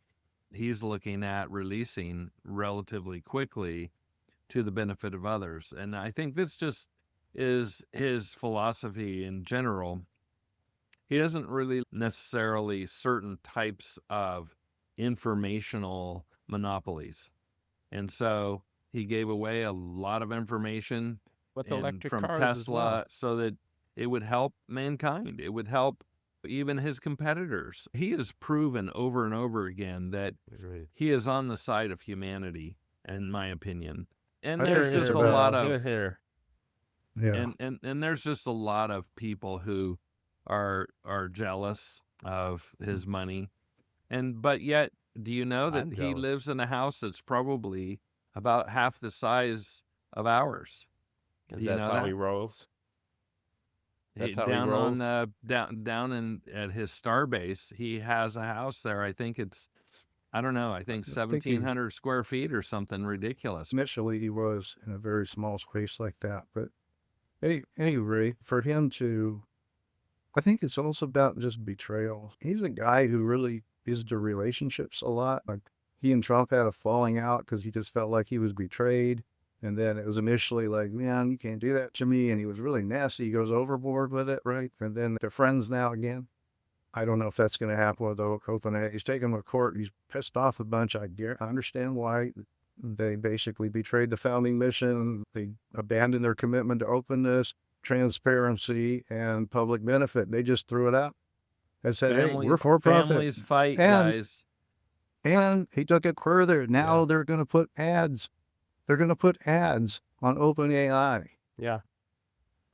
[SPEAKER 2] He's looking at releasing relatively quickly to the benefit of others. And I think this just is his philosophy in general. He doesn't really necessarily certain types of informational monopolies. And so he gave away a lot of information
[SPEAKER 3] With electric
[SPEAKER 2] from
[SPEAKER 3] cars as
[SPEAKER 2] Tesla
[SPEAKER 3] well.
[SPEAKER 2] so that it would help mankind. It would help even his competitors. He has proven over and over again that he is on the side of humanity. in my opinion. And
[SPEAKER 3] I
[SPEAKER 2] there's
[SPEAKER 3] think
[SPEAKER 2] just
[SPEAKER 3] it's
[SPEAKER 2] a lot
[SPEAKER 3] about
[SPEAKER 2] of
[SPEAKER 4] Yeah.
[SPEAKER 2] and there's just a lot of people who are jealous of his money. But yet, do you know that
[SPEAKER 3] I'm
[SPEAKER 2] he
[SPEAKER 3] jealous.
[SPEAKER 2] lives in a house that's probably about half the size of ours?
[SPEAKER 3] Because
[SPEAKER 2] Do you
[SPEAKER 3] that's
[SPEAKER 2] know
[SPEAKER 3] how he
[SPEAKER 2] that?
[SPEAKER 3] rolls. That's how he
[SPEAKER 2] Down on
[SPEAKER 3] rolls.
[SPEAKER 2] down in at his star base, he has a house there. I think it's I don't know. I think
[SPEAKER 4] I think he's
[SPEAKER 2] 1,700 square feet or something ridiculous.
[SPEAKER 4] initially he was in a very small space like that. But anyway, for him to, I think it's also about just betrayal. He's a guy who really is to relationships a lot. Like he and Trump had a falling out because he just felt like he was betrayed. And then it was initially like, man, you can't do that to me. And he was really nasty. He goes overboard with it, right? And then they're friends now again. I don't know if that's going to happen with OpenAI. He's taken him to court. He's pissed off a bunch. I understand why. They basically betrayed the founding mission. They abandoned their commitment to openness, transparency, and public benefit. They just threw it out and said, hey, we're for profit.
[SPEAKER 2] Families fight,
[SPEAKER 4] And
[SPEAKER 2] guys.
[SPEAKER 4] and he took it further. Now
[SPEAKER 3] Yeah.
[SPEAKER 4] they're going to put ads. They're going to put ads on OpenAI.
[SPEAKER 3] Yeah.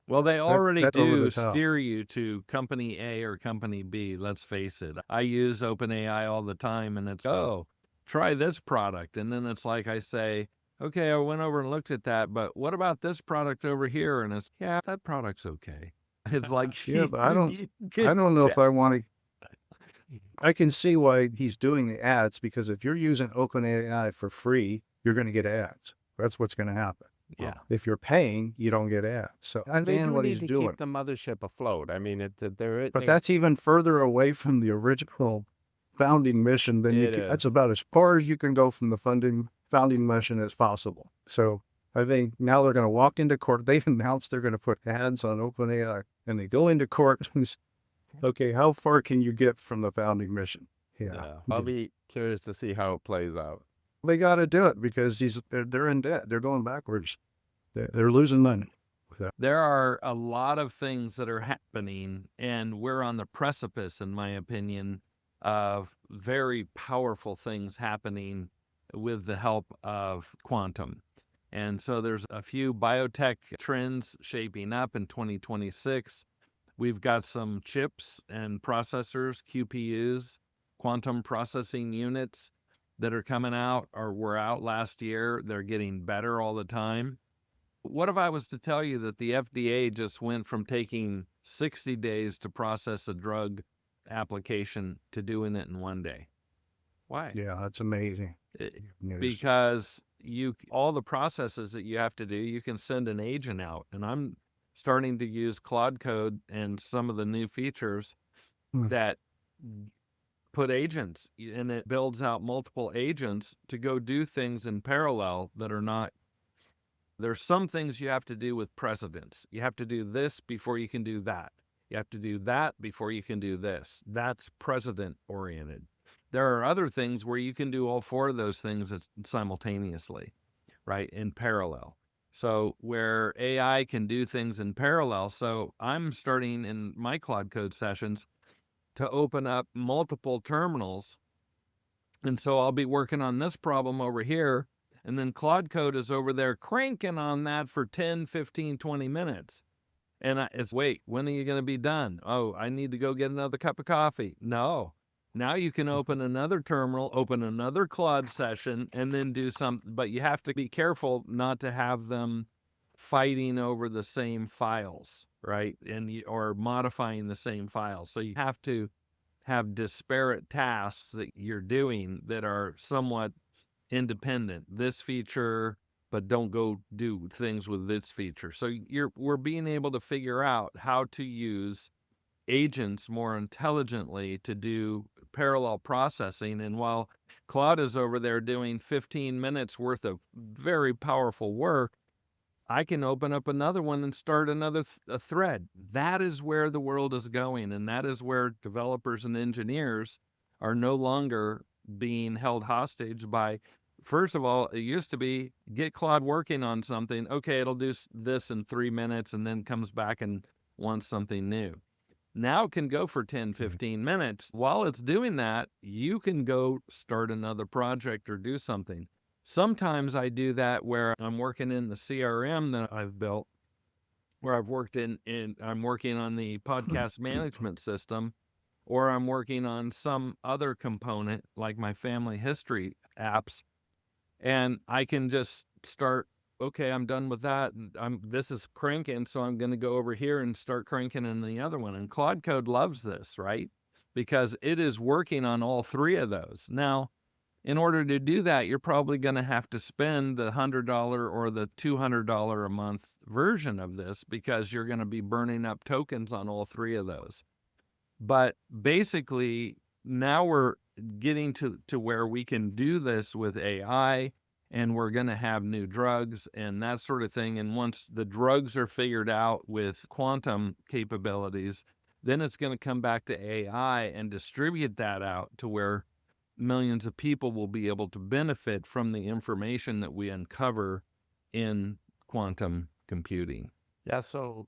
[SPEAKER 2] Well, they already
[SPEAKER 4] that's over
[SPEAKER 2] do
[SPEAKER 4] the top.
[SPEAKER 2] steer you to company A or company B. Let's face it. I use OpenAI all the time, and it's, oh, try this product. And then it's like I say, okay, I went over and looked at that, but what about this product over here? And it's, yeah, that product's okay. It's like,
[SPEAKER 4] Yeah, but I
[SPEAKER 2] you
[SPEAKER 4] don't know if
[SPEAKER 2] can
[SPEAKER 4] I want to. I can see why he's doing the ads, because if you're using OpenAI for free, you're going to get ads. That's what's going to happen.
[SPEAKER 2] Yeah.
[SPEAKER 4] If you're paying, you don't get ads. So I
[SPEAKER 3] They
[SPEAKER 4] understand
[SPEAKER 3] do
[SPEAKER 4] what
[SPEAKER 3] need
[SPEAKER 4] he's
[SPEAKER 3] to
[SPEAKER 4] doing.
[SPEAKER 3] keep the mothership afloat. I mean,
[SPEAKER 4] But that's even further away from the original founding mission than you
[SPEAKER 3] It
[SPEAKER 4] can. That's
[SPEAKER 3] is.
[SPEAKER 4] about as far as you can go from the founding mission as possible. So I think now they're going to walk into court. They've announced they're going to put ads on OpenAI, and they go into court and say, okay, how far can you get from the founding mission? Yeah.
[SPEAKER 3] I'll be curious to see how it plays out.
[SPEAKER 4] They got to do it because they're in debt. They're going backwards. They're losing money.
[SPEAKER 2] There are a lot of things that are happening, and we're on the precipice, in my opinion, of very powerful things happening with the help of quantum. And so there's a few biotech trends shaping up in 2026. We've got some chips and processors, QPUs, quantum processing units that are coming out or were out last year. They're getting better all the time. What if I was to tell you that the FDA just went from taking 60 days to process a drug application to doing it in 1 day? Why?
[SPEAKER 4] Yeah, that's amazing. News.
[SPEAKER 2] Because all the processes that you have to do, you can send an agent out. And I'm starting to use Claude Code and some of the new features that put agents, and it builds out multiple agents to go do things in parallel that are not. There's some things you have to do with precedence. You have to do this before you can do that. You have to do that before you can do this. That's precedent oriented. There are other things where you can do all four of those things simultaneously, right? In parallel. So where AI can do things in parallel. So I'm starting in my Claude Code sessions to open up multiple terminals. And so I'll be working on this problem over here, and then Claude Code is over there cranking on that for 10, 15, 20 minutes. And it's, wait, when are you going to be done? Oh, I need to go get another cup of coffee. No. Now you can open another terminal, open another Claude session, and then do something. But you have to be careful not to have them fighting over the same files, right? Or modifying the same files. So you have to have disparate tasks that you're doing that are somewhat independent. This feature, but don't go do things with this feature. So we're being able to figure out how to use agents more intelligently to do parallel processing. And while Claude is over there doing 15 minutes worth of very powerful work, I can open up another one and start another a thread. That is where the world is going, and that is where developers and engineers are no longer being held hostage by, first of all, it used to be get Claude working on something. Okay, it'll do this in 3 minutes and then comes back and wants something new. Now it can go for 10, 15 minutes. While it's doing that, you can go start another project or do something. Sometimes I do that where I'm working in the CRM that I've built, where I've worked I'm working on the podcast management system, or I'm working on some other component like my family history apps, and I can just start, okay, I'm done with that. And this is cranking, so I'm going to go over here and start cranking in the other one. And Claude Code loves this, right? Because it is working on all three of those. Now, in order to do that, you're probably going to have to spend the $100 or the $200 a month version of this, because you're going to be burning up tokens on all three of those. But basically, now we're getting to where we can do this with AI, and we're going to have new drugs and that sort of thing. And once the drugs are figured out with quantum capabilities, then it's going to come back to AI and distribute that out to where millions of people will be able to benefit from the information that we uncover in quantum computing.
[SPEAKER 3] Yeah, so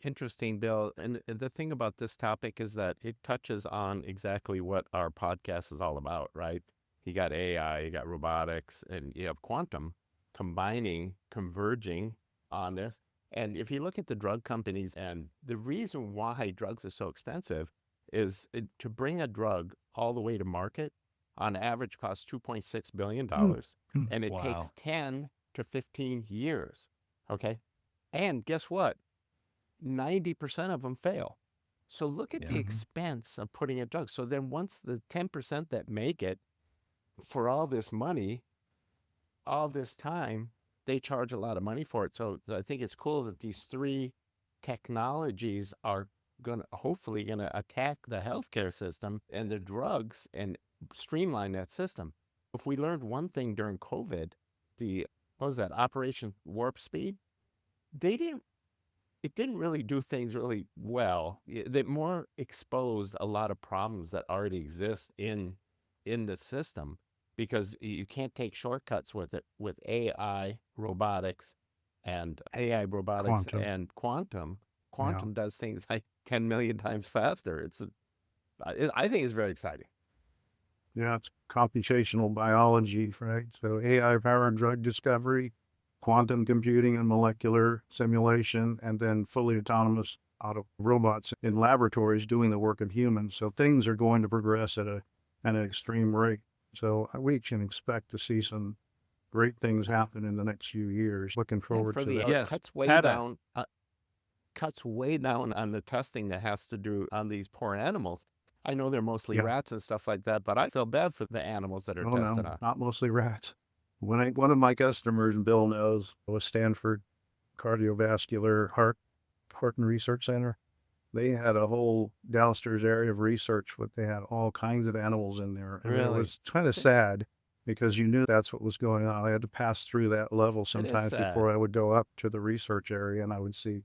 [SPEAKER 3] interesting, Bill. And the thing about this topic is that it touches on exactly what our podcast is all about, right? You got AI, you got robotics, and you have quantum combining, converging on this. And if you look at the drug companies, and the reason why drugs are so expensive is to bring a drug all the way to market on average costs $2.6 billion. And it
[SPEAKER 2] Wow.
[SPEAKER 3] takes 10 to 15 years. Okay. And guess what? 90% of them fail. So look at the
[SPEAKER 2] Yeah.
[SPEAKER 3] expense of putting a drug. So then once the 10% that make it, for all this money, all this time, they charge a lot of money for it. So I think it's cool that these three technologies are hopefully going to attack the healthcare system and the drugs and streamline that system. If we learned one thing during COVID, what was that, Operation Warp Speed? It didn't really do things really well. They more exposed a lot of problems that already exist in the system, because you can't take shortcuts with it with AI robotics and
[SPEAKER 4] Quantum.
[SPEAKER 3] quantum.
[SPEAKER 4] Yeah.
[SPEAKER 3] Quantum does things like 10 million times faster. I think it's very exciting.
[SPEAKER 4] Yeah, it's computational biology, right? So AI-powered drug discovery, quantum computing and molecular simulation, and then fully autonomous auto robots in laboratories doing the work of humans. So things are going to progress at an extreme rate. So we can expect to see some great things happen in the next few years. Looking
[SPEAKER 3] And
[SPEAKER 4] forward
[SPEAKER 3] for
[SPEAKER 4] to
[SPEAKER 3] the
[SPEAKER 4] that.
[SPEAKER 2] Yes,
[SPEAKER 3] cuts way
[SPEAKER 2] PETA.
[SPEAKER 3] down. Cuts way down on the testing that has to do on these poor animals. I know they're mostly
[SPEAKER 4] Yeah.
[SPEAKER 3] rats and stuff like that, but I feel bad for the animals that are
[SPEAKER 4] Oh
[SPEAKER 3] tested
[SPEAKER 4] no,
[SPEAKER 3] on.
[SPEAKER 4] not mostly rats. One of my customers, Bill knows, was Stanford Cardiovascular Heart and Research Center. They had a whole downstairs area of research, but they had all kinds of animals in there. And it
[SPEAKER 3] Really?
[SPEAKER 4] was kind of sad because you knew that's what was going on. I had to pass through that level sometimes
[SPEAKER 3] sad.
[SPEAKER 4] before I would go up to the research area, and I would see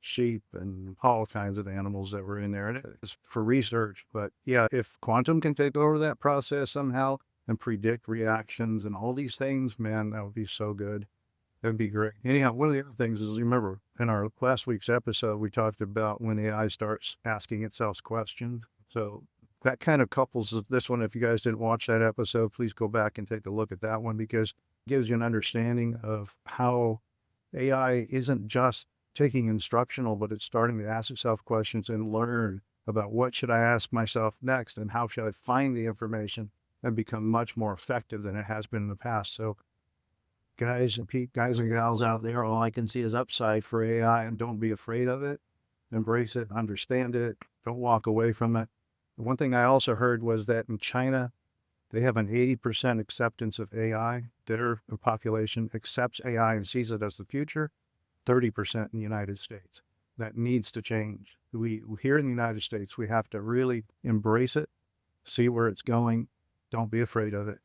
[SPEAKER 4] sheep and all kinds of animals that were in there. And it was for research. But yeah, if quantum can take over that process somehow and predict reactions and all these things, man, that would be so good. That'd be great. Anyhow, one of the other things is, you remember in our last week's episode, we talked about when AI starts asking itself questions. So that kind of couples this one. If you guys didn't watch that episode, please go back and take a look at that one, because it gives you an understanding of how AI isn't just taking instructional, but it's starting to ask itself questions and learn about what should I ask myself next and how should I find the information and become much more effective than it has been in the past. So guys and gals out there, all I can see is upside for AI, and don't be afraid of it. Embrace it, understand it, don't walk away from it. One thing I also heard was that in China, they have an 80% acceptance of AI. Their population accepts AI and sees it as the future. 30% in the United States. That needs to change. We here in the United States, we have to really embrace it, see where it's going. Don't be afraid of it.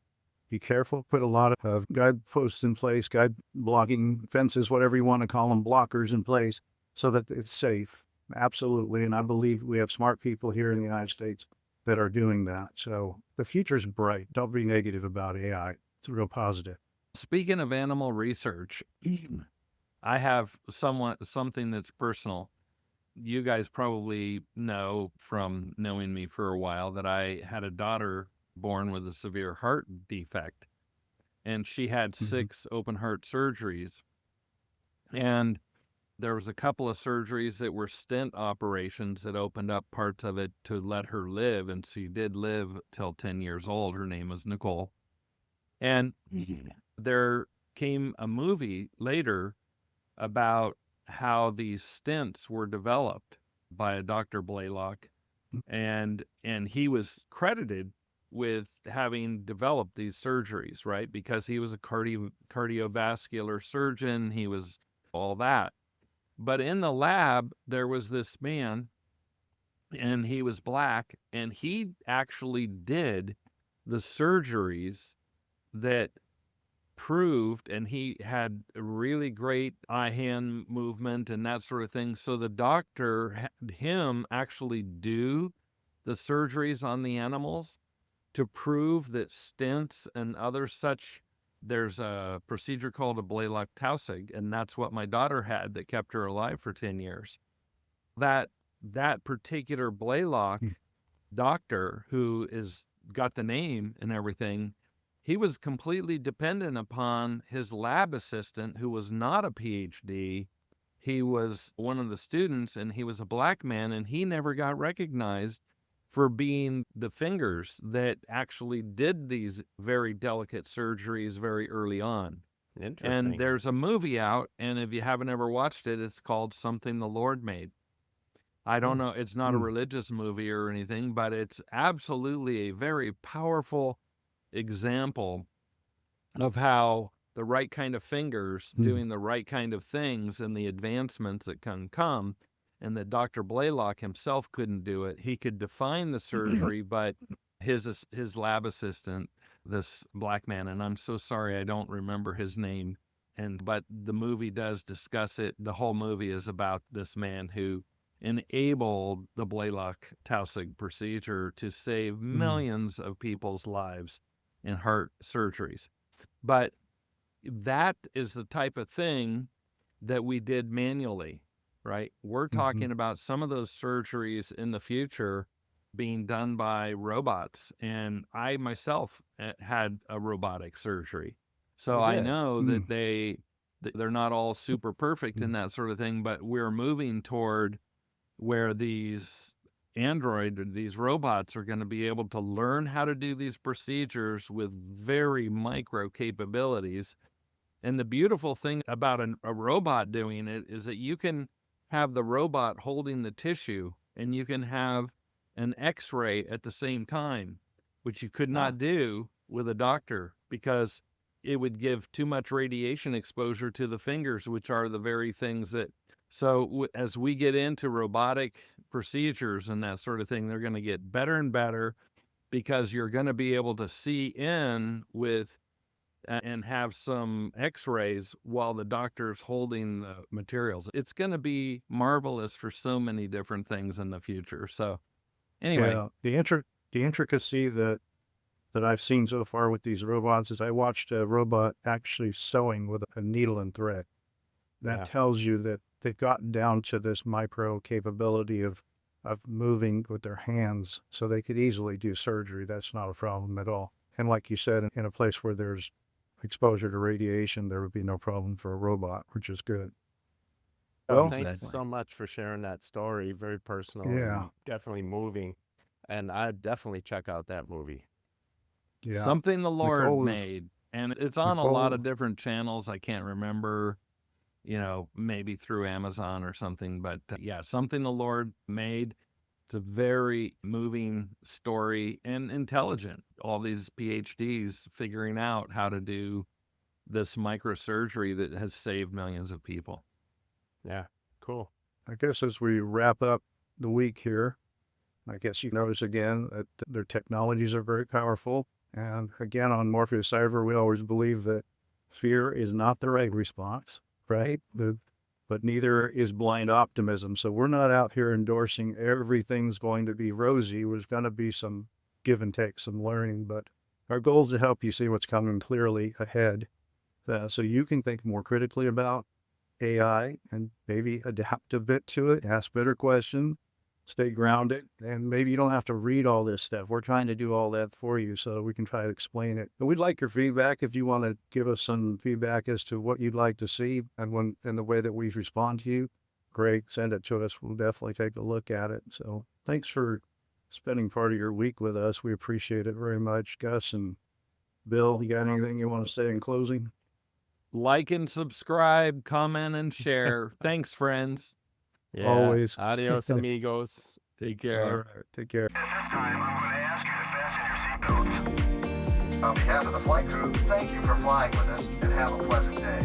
[SPEAKER 4] Be careful. Put a lot of guideposts in place, guide blocking fences, whatever you want to call them, blockers in place, so that it's safe. Absolutely. And I believe we have smart people here in the United States that are doing that. So the future's bright. Don't be negative about AI. It's real positive.
[SPEAKER 2] Speaking of animal research, I have something that's personal. You guys probably know from knowing me for a while that I had a daughter born with a severe heart defect. and she had
[SPEAKER 4] Mhm.
[SPEAKER 2] 6 open heart surgeries. And there was a couple of surgeries that were stent operations that opened up parts of it to let her live, and she did live till 10 years old. Her name was Nicole. And there came a movie later about how these stents were developed by a Dr. Blaylock, and he was credited with having developed these surgeries, right? Because he was a cardiovascular surgeon, he was all that. But in the lab, there was this man, and he was black, and he actually did the surgeries that proved, and he had a really great eye-hand movement and that sort of thing. So the doctor had him actually do the surgeries on the animals to prove that stents and other such. There's a procedure called a Blaylock-Tausig, and that's what my daughter had that kept her alive for 10 years. That particular Blaylock doctor, who is got the name and everything, he was completely dependent upon his lab assistant, who was not a PhD. He was one of the students, and he was a black man, and he never got recognized for being the fingers that actually did these very delicate surgeries very early on. And
[SPEAKER 3] Interesting.
[SPEAKER 2] there's a movie out, and if you haven't ever watched it, it's called Something the Lord Made. I don't know, it's not a religious movie or anything, but it's absolutely a very powerful example of how the right kind of fingers doing the right kind of things and the advancements that can come, and that Dr. Blaylock himself couldn't do it. He could define the surgery, but his lab assistant, this black man, and I'm so sorry I don't remember his name, but the movie does discuss it. The whole movie is about this man who enabled the Blaylock-Tausig procedure to save millions of people's lives in heart surgeries. But that is the type of thing that we did manually, right? We're talking about some of those surgeries in the future being done by robots. And I myself had a robotic surgery. So
[SPEAKER 3] You
[SPEAKER 2] I
[SPEAKER 3] did.
[SPEAKER 2] know that they're not all super perfect and that sort of thing, but we're moving toward where these these robots are going to be able to learn how to do these procedures with very micro capabilities. And the beautiful thing about a robot doing it is that you can have the robot holding the tissue, and you can have an X-ray at the same time, which you could not do with a doctor, because it would give too much radiation exposure to the fingers, which are the very things that. So as we get into robotic procedures and that sort of thing, they're going to get better and better, because you're going to be able to see in with and have some X-rays while the doctor's holding the materials. It's going to be marvelous for so many different things in the future. So anyway,
[SPEAKER 4] Yeah, the intricacy that I've seen so far with these robots is I watched a robot actually sewing with a needle and thread. That tells you that they've gotten down to this micro capability of moving with their hands, so they could easily do surgery. That's not a problem at all. And like you said, in a place where there's exposure to radiation, there would be no problem for a robot, which is good.
[SPEAKER 3] Well,
[SPEAKER 4] Well,
[SPEAKER 3] thanks so much for sharing that story. Very personal
[SPEAKER 4] yeah,
[SPEAKER 3] and definitely moving. And I'd definitely check out that movie.
[SPEAKER 4] yeah.
[SPEAKER 2] Something the Lord
[SPEAKER 4] Nicole is
[SPEAKER 2] made, and it's on a lot of different channels. I can't remember, maybe through Amazon or something, but yeah, Something the Lord made. It's a very moving story and intelligent. All these PhDs figuring out how to do this microsurgery that has saved millions of people.
[SPEAKER 3] Yeah, cool.
[SPEAKER 4] I guess as we wrap up the week here, I guess you notice again that their technologies are very powerful. And again, on Morpheus Cyber, we always believe that fear is not the right response, right? But neither is blind optimism. So we're not out here endorsing everything's going to be rosy. There's going to be some give and take, some learning. But our goal is to help you see what's coming clearly ahead, so you can think more critically about AI and maybe adapt a bit to it, ask better questions, stay grounded, and maybe you don't have to read all this stuff. We're trying to do all that for you so we can try to explain it. But we'd like your feedback if you want to give us some feedback as to what you'd like to see and the way that we respond to you. Great, send it to us. We'll definitely take a look at it. So thanks for spending part of your week with us. We appreciate it very much. Gus and Bill, you got anything you want to say in closing?
[SPEAKER 2] Like and subscribe, comment and share. Thanks, friends.
[SPEAKER 3] Yeah.
[SPEAKER 4] Always.
[SPEAKER 3] Adios, amigos.
[SPEAKER 2] Take
[SPEAKER 4] All
[SPEAKER 2] care.
[SPEAKER 4] right, take care.
[SPEAKER 1] At this time, I'm going to ask you to fasten your seatbelts.
[SPEAKER 5] On behalf of the flight crew, thank you for flying with us and have a pleasant day.